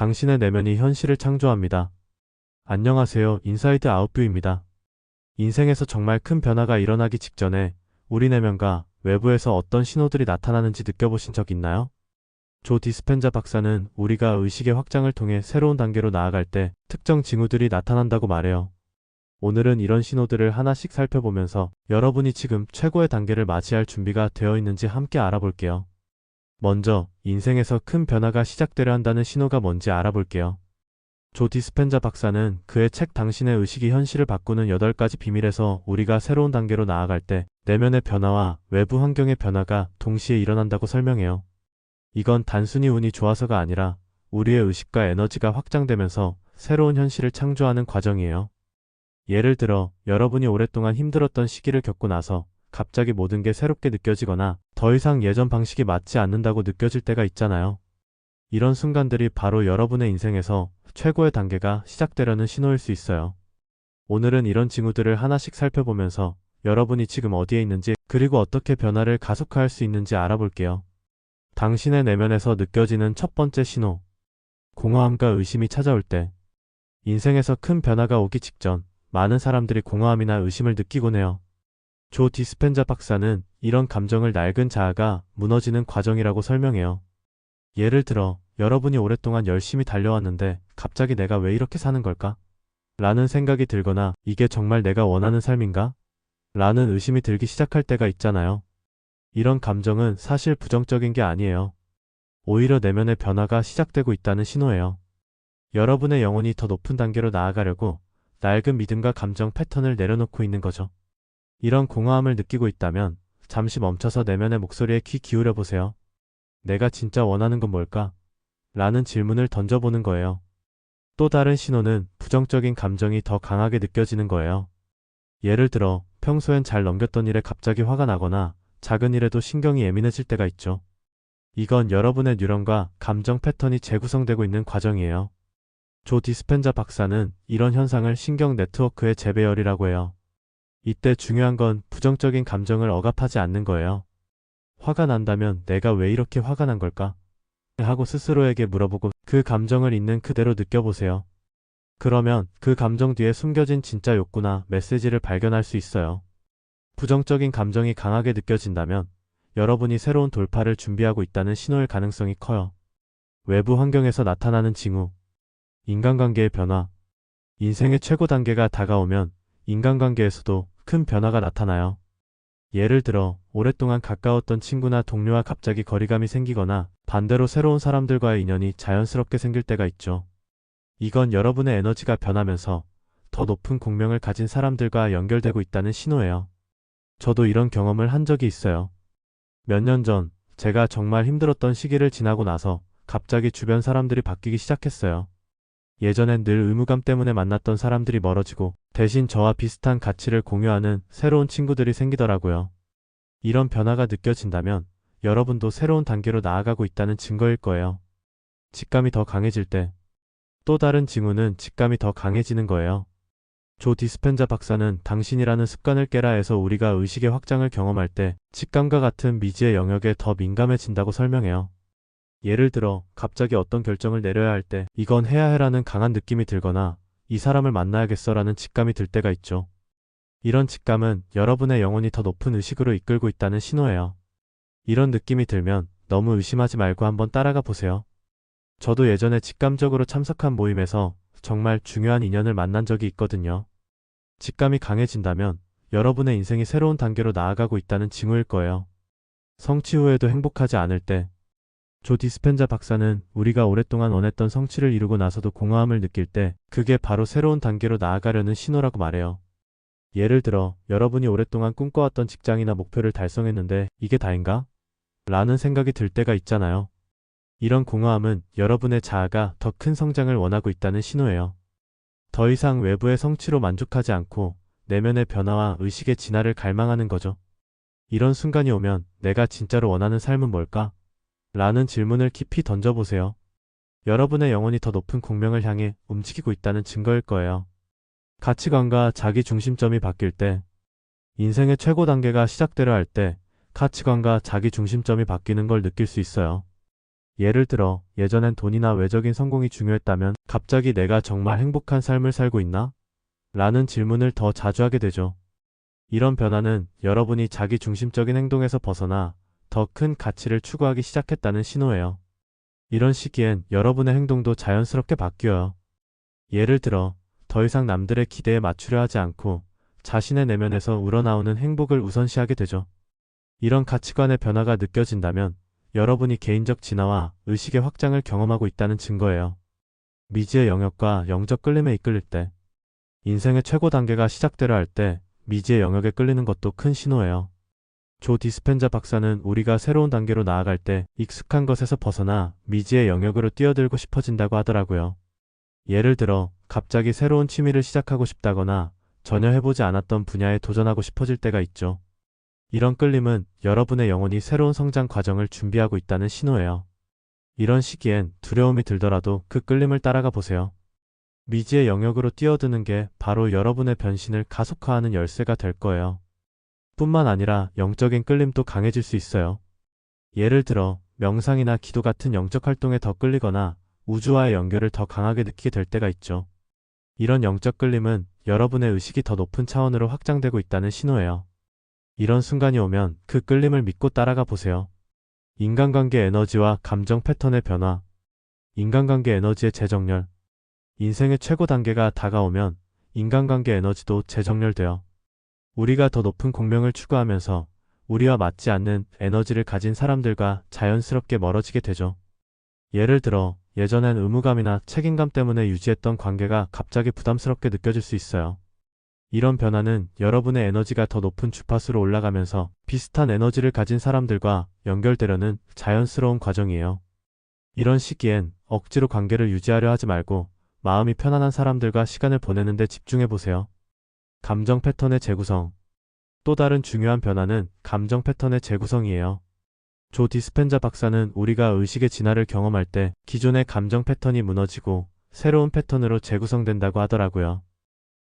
당신의 내면이 현실을 창조합니다. 안녕하세요. 인사이드 아웃뷰입니다. 인생에서 정말 큰 변화가 일어나기 직전에 우리 내면과 외부에서 어떤 신호들이 나타나는지 느껴보신 적 있나요? 조 디스펜자 박사는 우리가 의식의 확장을 통해 새로운 단계로 나아갈 때 특정 징후들이 나타난다고 말해요. 오늘은 이런 신호들을 하나씩 살펴보면서 여러분이 지금 최고의 단계를 맞이할 준비가 되어 있는지 함께 알아볼게요. 먼저 인생에서 큰 변화가 시작되려 한다는 신호가 뭔지 알아볼게요. 조 디스펜자 박사는 그의 책 당신의 의식이 현실을 바꾸는 8가지 비밀에서 우리가 새로운 단계로 나아갈 때 내면의 변화와 외부 환경의 변화가 동시에 일어난다고 설명해요. 이건 단순히 운이 좋아서가 아니라 우리의 의식과 에너지가 확장되면서 새로운 현실을 창조하는 과정이에요. 예를 들어 여러분이 오랫동안 힘들었던 시기를 겪고 나서 갑자기 모든 게 새롭게 느껴지거나 더 이상 예전 방식이 맞지 않는다고 느껴질 때가 있잖아요. 이런 순간들이 바로 여러분의 인생에서 최고의 단계가 시작되려는 신호일 수 있어요. 오늘은 이런 징후들을 하나씩 살펴보면서 여러분이 지금 어디에 있는지 그리고 어떻게 변화를 가속화할 수 있는지 알아볼게요. 당신의 내면에서 느껴지는 첫 번째 신호. 공허함과 의심이 찾아올 때. 인생에서 큰 변화가 오기 직전 많은 사람들이 공허함이나 의심을 느끼곤 해요. 조 디스펜자 박사는 이런 감정을 낡은 자아가 무너지는 과정이라고 설명해요. 예를 들어 여러분이 오랫동안 열심히 달려왔는데 갑자기 내가 왜 이렇게 사는 걸까? 라는 생각이 들거나 이게 정말 내가 원하는 삶인가? 라는 의심이 들기 시작할 때가 있잖아요. 이런 감정은 사실 부정적인 게 아니에요. 오히려 내면의 변화가 시작되고 있다는 신호예요. 여러분의 영혼이 더 높은 단계로 나아가려고 낡은 믿음과 감정 패턴을 내려놓고 있는 거죠. 이런 공허함을 느끼고 있다면 잠시 멈춰서 내면의 목소리에 귀 기울여 보세요. 내가 진짜 원하는 건 뭘까? 라는 질문을 던져보는 거예요. 또 다른 신호는 부정적인 감정이 더 강하게 느껴지는 거예요. 예를 들어 평소엔 잘 넘겼던 일에 갑자기 화가 나거나 작은 일에도 신경이 예민해질 때가 있죠. 이건 여러분의 뉴런과 감정 패턴이 재구성되고 있는 과정이에요. 조 디스펜자 박사는 이런 현상을 신경 네트워크의 재배열이라고 해요. 이때 중요한 건 부정적인 감정을 억압하지 않는 거예요. 화가 난다면 내가 왜 이렇게 화가 난 걸까? 하고 스스로에게 물어보고 그 감정을 있는 그대로 느껴보세요. 그러면 그 감정 뒤에 숨겨진 진짜 욕구나 메시지를 발견할 수 있어요. 부정적인 감정이 강하게 느껴진다면 여러분이 새로운 돌파를 준비하고 있다는 신호일 가능성이 커요. 외부 환경에서 나타나는 징후. 인간관계의 변화. 인생의 최고 단계가 다가오면 인간관계에서도 큰 변화가 나타나요. 예를 들어 오랫동안 가까웠던 친구나 동료와 갑자기 거리감이 생기거나 반대로 새로운 사람들과의 인연이 자연스럽게 생길 때가 있죠. 이건 여러분의 에너지가 변하면서 더 높은 공명을 가진 사람들과 연결되고 있다는 신호예요. 저도 이런 경험을 한 적이 있어요. 몇 년 전 제가 정말 힘들었던 시기를 지나고 나서 갑자기 주변 사람들이 바뀌기 시작했어요. 예전엔 늘 의무감 때문에 만났던 사람들이 멀어지고 대신 저와 비슷한 가치를 공유하는 새로운 친구들이 생기더라고요. 이런 변화가 느껴진다면 여러분도 새로운 단계로 나아가고 있다는 증거일 거예요. 직감이 더 강해질 때. 또 다른 징후는 직감이 더 강해지는 거예요. 조 디스펜자 박사는 당신이라는 습관을 깨라에서 우리가 의식의 확장을 경험할 때 직감과 같은 미지의 영역에 더 민감해진다고 설명해요. 예를 들어 갑자기 어떤 결정을 내려야 할 때 이건 해야 해라는 강한 느낌이 들거나 이 사람을 만나야겠어라는 직감이 들 때가 있죠. 이런 직감은 여러분의 영혼이 더 높은 의식으로 이끌고 있다는 신호예요. 이런 느낌이 들면 너무 의심하지 말고 한번 따라가 보세요. 저도 예전에 직감적으로 참석한 모임에서 정말 중요한 인연을 만난 적이 있거든요. 직감이 강해진다면 여러분의 인생이 새로운 단계로 나아가고 있다는 징후일 거예요. 성취 후에도 행복하지 않을 때. 조 디스펜자 박사는 우리가 오랫동안 원했던 성취를 이루고 나서도 공허함을 느낄 때 그게 바로 새로운 단계로 나아가려는 신호라고 말해요. 예를 들어 여러분이 오랫동안 꿈꿔왔던 직장이나 목표를 달성했는데 이게 다인가? 라는 생각이 들 때가 있잖아요. 이런 공허함은 여러분의 자아가 더 큰 성장을 원하고 있다는 신호예요. 더 이상 외부의 성취로 만족하지 않고 내면의 변화와 의식의 진화를 갈망하는 거죠. 이런 순간이 오면 내가 진짜로 원하는 삶은 뭘까? 라는 질문을 깊이 던져보세요. 여러분의 영혼이 더 높은 공명을 향해 움직이고 있다는 증거일 거예요. 가치관과 자기 중심점이 바뀔 때. 인생의 최고 단계가 시작되려 할 때 가치관과 자기 중심점이 바뀌는 걸 느낄 수 있어요. 예를 들어, 예전엔 돈이나 외적인 성공이 중요했다면 갑자기 내가 정말 행복한 삶을 살고 있나? 라는 질문을 더 자주 하게 되죠. 이런 변화는 여러분이 자기 중심적인 행동에서 벗어나 더 큰 가치를 추구하기 시작했다는 신호예요. 이런 시기엔 여러분의 행동도 자연스럽게 바뀌어요. 예를 들어, 더 이상 남들의 기대에 맞추려 하지 않고 자신의 내면에서 우러나오는 행복을 우선시하게 되죠. 이런 가치관의 변화가 느껴진다면 여러분이 개인적 진화와 의식의 확장을 경험하고 있다는 증거예요. 미지의 영역과 영적 끌림에 이끌릴 때, 인생의 최고 단계가 시작되려 할 때 미지의 영역에 끌리는 것도 큰 신호예요. 조 디스펜자 박사는 우리가 새로운 단계로 나아갈 때 익숙한 것에서 벗어나 미지의 영역으로 뛰어들고 싶어진다고 하더라고요. 예를 들어, 갑자기 새로운 취미를 시작하고 싶다거나 전혀 해보지 않았던 분야에 도전하고 싶어질 때가 있죠. 이런 끌림은 여러분의 영혼이 새로운 성장 과정을 준비하고 있다는 신호예요. 이런 시기엔 두려움이 들더라도 그 끌림을 따라가 보세요. 미지의 영역으로 뛰어드는 게 바로 여러분의 변신을 가속화하는 열쇠가 될 거예요. 뿐만 아니라 영적인 끌림도 강해질 수 있어요. 예를 들어, 명상이나 기도 같은 영적 활동에 더 끌리거나 우주와의 연결을 더 강하게 느끼게 될 때가 있죠. 이런 영적 끌림은 여러분의 의식이 더 높은 차원으로 확장되고 있다는 신호예요. 이런 순간이 오면 그 끌림을 믿고 따라가 보세요. 인간관계 에너지와 감정 패턴의 변화, 인간관계 에너지의 재정렬. 인생의 최고 단계가 다가오면 인간관계 에너지도 재정렬되어 우리가 더 높은 공명을 추구하면서 우리와 맞지 않는 에너지를 가진 사람들과 자연스럽게 멀어지게 되죠. 예를 들어, 예전엔 의무감이나 책임감 때문에 유지했던 관계가 갑자기 부담스럽게 느껴질 수 있어요. 이런 변화는 여러분의 에너지가 더 높은 주파수로 올라가면서 비슷한 에너지를 가진 사람들과 연결되려는 자연스러운 과정이에요. 이런 시기엔 억지로 관계를 유지하려 하지 말고 마음이 편안한 사람들과 시간을 보내는 데 집중해 보세요. 감정 패턴의 재구성. 또 다른 중요한 변화는 감정 패턴의 재구성이에요. 조 디스펜자 박사는 우리가 의식의 진화를 경험할 때 기존의 감정 패턴이 무너지고 새로운 패턴으로 재구성된다고 하더라고요.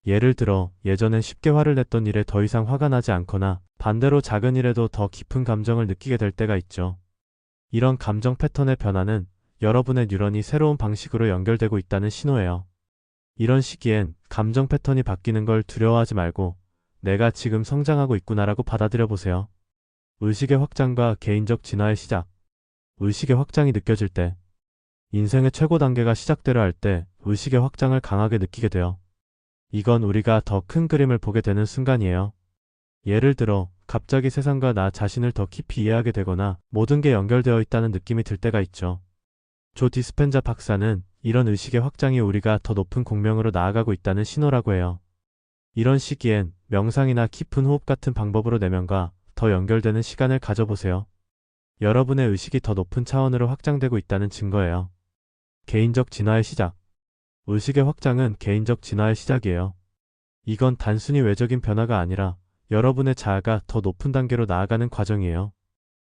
예를 들어, 예전엔 쉽게 화를 냈던 일에 더 이상 화가 나지 않거나 반대로 작은 일에도 더 깊은 감정을 느끼게 될 때가 있죠. 이런 감정 패턴의 변화는 여러분의 뉴런이 새로운 방식으로 연결되고 있다는 신호예요. 이런 시기엔 감정 패턴이 바뀌는 걸 두려워하지 말고 내가 지금 성장하고 있구나라고 받아들여 보세요. 의식의 확장과 개인적 진화의 시작. 의식의 확장이 느껴질 때, 인생의 최고 단계가 시작되려 할 때 의식의 확장을 강하게 느끼게 돼요. 이건 우리가 더 큰 그림을 보게 되는 순간이에요. 예를 들어, 갑자기 세상과 나 자신을 더 깊이 이해하게 되거나 모든 게 연결되어 있다는 느낌이 들 때가 있죠. 조 디스펜자 박사는 이런 의식의 확장이 우리가 더 높은 공명으로 나아가고 있다는 신호라고 해요. 이런 시기엔 명상이나 깊은 호흡 같은 방법으로 내면과 더 연결되는 시간을 가져보세요. 여러분의 의식이 더 높은 차원으로 확장되고 있다는 증거예요. 개인적 진화의 시작. 의식의 확장은 개인적 진화의 시작이에요. 이건 단순히 외적인 변화가 아니라 여러분의 자아가 더 높은 단계로 나아가는 과정이에요.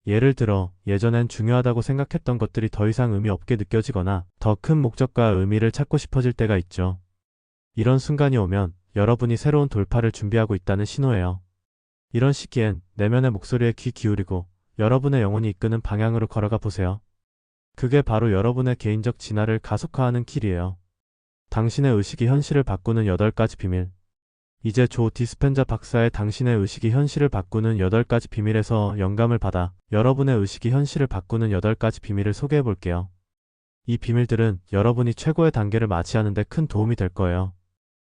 예를 들어, 예전엔 중요하다고 생각했던 것들이 더 이상 의미 없게 느껴지거나 더 큰 목적과 의미를 찾고 싶어질 때가 있죠. 이런 순간이 오면 여러분이 새로운 돌파를 준비하고 있다는 신호예요. 이런 시기엔 내면의 목소리에 귀 기울이고 여러분의 영혼이 이끄는 방향으로 걸어가 보세요. 그게 바로 여러분의 개인적 진화를 가속화하는 길이에요. 당신의 의식이 현실을 바꾸는 8가지 비밀. 이제 조 디스펜자 박사의 당신의 의식이 현실을 바꾸는 8가지 비밀에서 영감을 받아 여러분의 의식이 현실을 바꾸는 8가지 비밀을 소개해 볼게요. 이 비밀들은 여러분이 최고의 단계를 맞이하는 데 큰 도움이 될 거예요.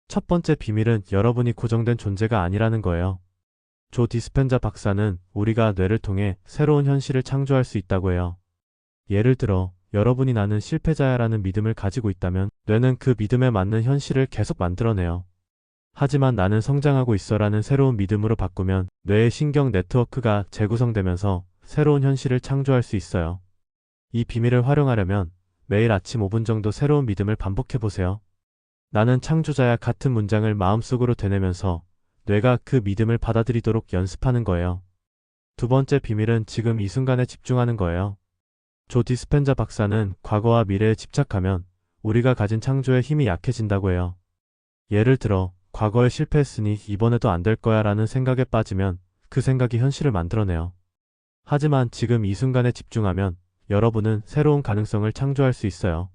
첫 번째 비밀은 여러분이 고정된 존재가 아니라는 거예요. 조 디스펜자 박사는 우리가 뇌를 통해 새로운 현실을 창조할 수 있다고 해요. 예를 들어, 여러분이 나는 실패자야라는 믿음을 가지고 있다면 뇌는 그 믿음에 맞는 현실을 계속 만들어내요. 하지만 나는 성장하고 있어라는 새로운 믿음으로 바꾸면 뇌의 신경 네트워크가 재구성되면서 새로운 현실을 창조할 수 있어요. 이 비밀을 활용하려면 매일 아침 5분 정도 새로운 믿음을 반복해보세요. 나는 창조자야 같은 문장을 마음속으로 되뇌면서 뇌가 그 믿음을 받아들이도록 연습하는 거예요. 두 번째 비밀은 지금 이 순간에 집중하는 거예요. 조 디스펜자 박사는 과거와 미래에 집착하면 우리가 가진 창조의 힘이 약해진다고 해요. 예를 들어, 과거에 실패했으니 이번에도 안 될 거야 라는 생각에 빠지면 그 생각이 현실을 만들어내요. 하지만 지금 이 순간에 집중하면 여러분은 새로운 가능성을 창조할 수 있어요.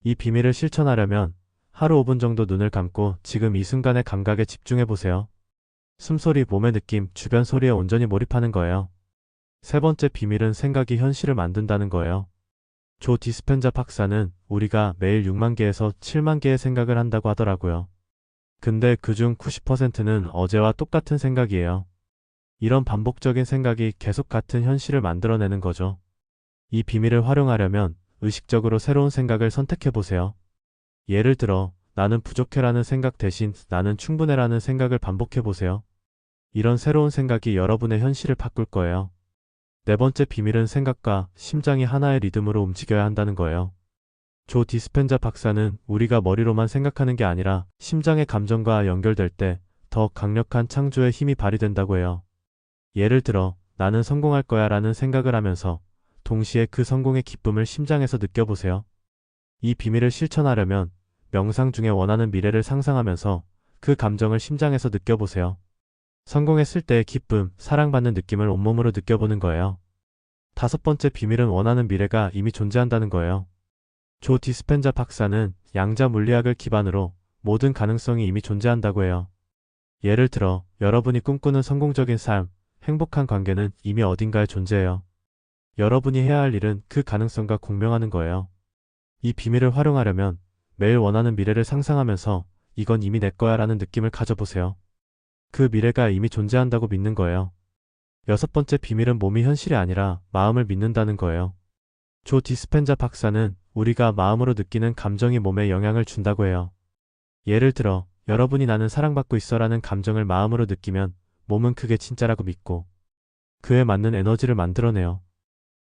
이 비밀을 실천하려면 하루 5분 정도 눈을 감고 지금 이 순간의 감각에 집중해 보세요. 숨소리, 몸의 느낌, 주변 소리에 온전히 몰입하는 거예요. 세 번째 비밀은 생각이 현실을 만든다는 거예요. 조 디스펜자 박사는 우리가 매일 6만 개에서 7만 개의 생각을 한다고 하더라고요. 근데 그중 90%는 어제와 똑같은 생각이에요. 이런 반복적인 생각이 계속 같은 현실을 만들어내는 거죠. 이 비밀을 활용하려면 의식적으로 새로운 생각을 선택해 보세요. 예를 들어, 나는 부족해라는 생각 대신 나는 충분해라는 생각을 반복해 보세요. 이런 새로운 생각이 여러분의 현실을 바꿀 거예요. 네 번째 비밀은 생각과 심장이 하나의 리듬으로 움직여야 한다는 거예요. 조 디스펜자 박사는 우리가 머리로만 생각하는 게 아니라 심장의 감정과 연결될 때 더 강력한 창조의 힘이 발휘된다고 해요. 예를 들어, 나는 성공할 거야 라는 생각을 하면서 동시에 그 성공의 기쁨을 심장에서 느껴보세요. 이 비밀을 실천하려면 명상 중에 원하는 미래를 상상하면서 그 감정을 심장에서 느껴보세요. 성공했을 때의 기쁨, 사랑받는 느낌을 온몸으로 느껴보는 거예요. 다섯 번째 비밀은 원하는 미래가 이미 존재한다는 거예요. 조 디스펜자 박사는 양자 물리학을 기반으로 모든 가능성이 이미 존재한다고 해요. 예를 들어, 여러분이 꿈꾸는 성공적인 삶, 행복한 관계는 이미 어딘가에 존재해요. 여러분이 해야 할 일은 그 가능성과 공명하는 거예요. 이 비밀을 활용하려면 매일 원하는 미래를 상상하면서 이건 이미 내 거야 라는 느낌을 가져보세요. 그 미래가 이미 존재한다고 믿는 거예요. 여섯 번째 비밀은 몸이 현실이 아니라 마음을 믿는다는 거예요. 조 디스펜자 박사는 우리가 마음으로 느끼는 감정이 몸에 영향을 준다고 해요. 예를 들어, 여러분이 나는 사랑받고 있어라는 감정을 마음으로 느끼면 몸은 그게 진짜라고 믿고 그에 맞는 에너지를 만들어내요.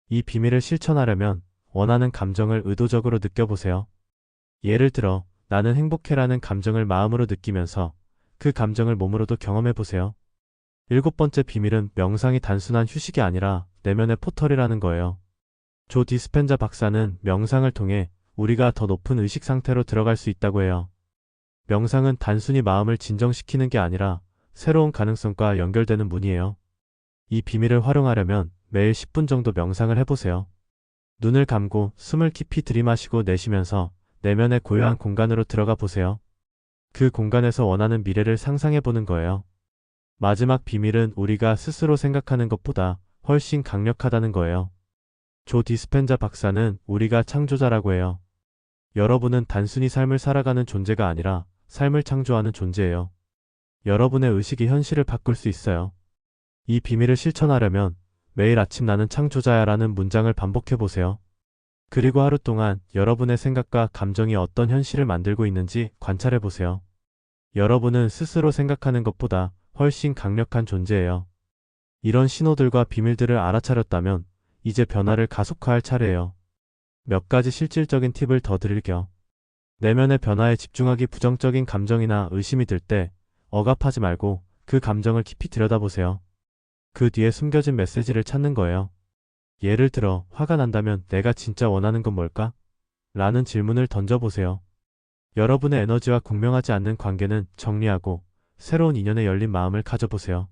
이 비밀을 실천하려면 원하는 감정을 의도적으로 느껴보세요. 예를 들어, 나는 행복해라는 감정을 마음으로 느끼면서 그 감정을 몸으로도 경험해보세요. 일곱 번째 비밀은 명상이 단순한 휴식이 아니라 내면의 포털이라는 거예요. 조 디스펜자 박사는 명상을 통해 우리가 더 높은 의식 상태로 들어갈 수 있다고 해요. 명상은 단순히 마음을 진정시키는 게 아니라 새로운 가능성과 연결되는 문이에요. 이 비밀을 활용하려면 매일 10분 정도 명상을 해보세요. 눈을 감고 숨을 깊이 들이마시고 내쉬면서 내면의 고요한 공간으로 들어가 보세요. 그 공간에서 원하는 미래를 상상해 보는 거예요. 마지막 비밀은 우리가 스스로 생각하는 것보다 훨씬 강력하다는 거예요. 조 디스펜자 박사는 우리가 창조자라고 해요. 여러분은 단순히 삶을 살아가는 존재가 아니라 삶을 창조하는 존재예요. 여러분의 의식이 현실을 바꿀 수 있어요. 이 비밀을 실천하려면 매일 아침 나는 창조자야라는 문장을 반복해 보세요. 그리고 하루 동안 여러분의 생각과 감정이 어떤 현실을 만들고 있는지 관찰해 보세요. 여러분은 스스로 생각하는 것보다 훨씬 강력한 존재예요. 이런 신호들과 비밀들을 알아차렸다면 이제 변화를 가속화할 차례예요. 몇 가지 실질적인 팁을 더 드릴게요. 내면의 변화에 집중하기. 부정적인 감정이나 의심이 들 때 억압하지 말고 그 감정을 깊이 들여다보세요. 그 뒤에 숨겨진 메시지를 찾는 거예요. 예를 들어, 화가 난다면 내가 진짜 원하는 건 뭘까? 라는 질문을 던져보세요. 여러분의 에너지와 공명하지 않는 관계는 정리하고 새로운 인연에 열린 마음을 가져보세요.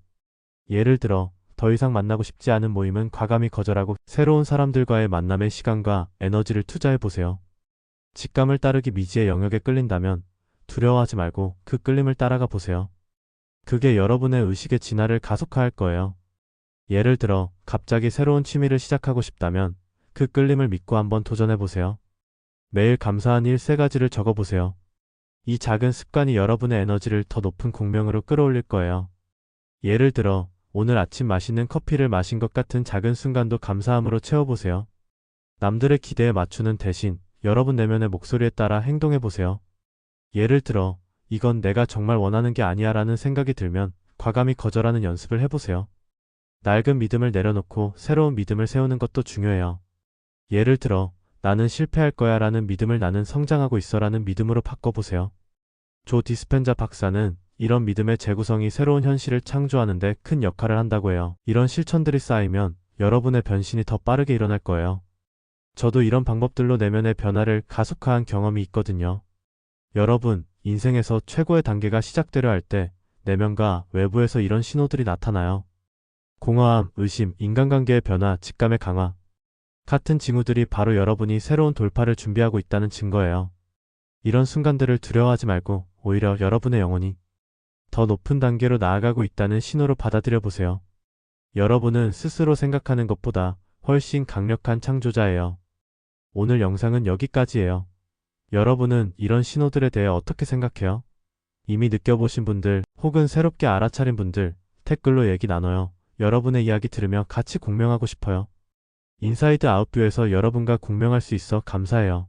예를 들어, 더 이상 만나고 싶지 않은 모임은 과감히 거절하고 새로운 사람들과의 만남에 시간과 에너지를 투자해보세요. 직감을 따르기. 미지의 영역에 끌린다면 두려워하지 말고 그 끌림을 따라가 보세요. 그게 여러분의 의식의 진화를 가속화할 거예요. 예를 들어, 갑자기 새로운 취미를 시작하고 싶다면 그 끌림을 믿고 한번 도전해보세요. 매일 감사한 일 3가지를 적어보세요. 이 작은 습관이 여러분의 에너지를 더 높은 공명으로 끌어올릴 거예요. 예를 들어, 오늘 아침 맛있는 커피를 마신 것 같은 작은 순간도 감사함으로 채워보세요. 남들의 기대에 맞추는 대신 여러분 내면의 목소리에 따라 행동해보세요. 예를 들어, 이건 내가 정말 원하는 게 아니야 라는 생각이 들면 과감히 거절하는 연습을 해보세요. 낡은 믿음을 내려놓고 새로운 믿음을 세우는 것도 중요해요. 예를 들어, 나는 실패할 거야 라는 믿음을 나는 성장하고 있어 라는 믿음으로 바꿔보세요. 조 디스펜자 박사는 이런 믿음의 재구성이 새로운 현실을 창조하는 데 큰 역할을 한다고 해요. 이런 실천들이 쌓이면 여러분의 변신이 더 빠르게 일어날 거예요. 저도 이런 방법들로 내면의 변화를 가속화한 경험이 있거든요. 여러분, 인생에서 최고의 단계가 시작되려 할 때 내면과 외부에서 이런 신호들이 나타나요. 공허함, 의심, 인간관계의 변화, 직감의 강화. 같은 징후들이 바로 여러분이 새로운 돌파를 준비하고 있다는 증거예요. 이런 순간들을 두려워하지 말고 오히려 여러분의 영혼이 더 높은 단계로 나아가고 있다는 신호로 받아들여 보세요. 여러분은 스스로 생각하는 것보다 훨씬 강력한 창조자예요. 오늘 영상은 여기까지예요. 여러분은 이런 신호들에 대해 어떻게 생각해요? 이미 느껴보신 분들 혹은 새롭게 알아차린 분들 댓글로 얘기 나눠요. 여러분의 이야기 들으며 같이 공명하고 싶어요. 인사이드 아웃뷰에서 여러분과 공명할 수 있어 감사해요.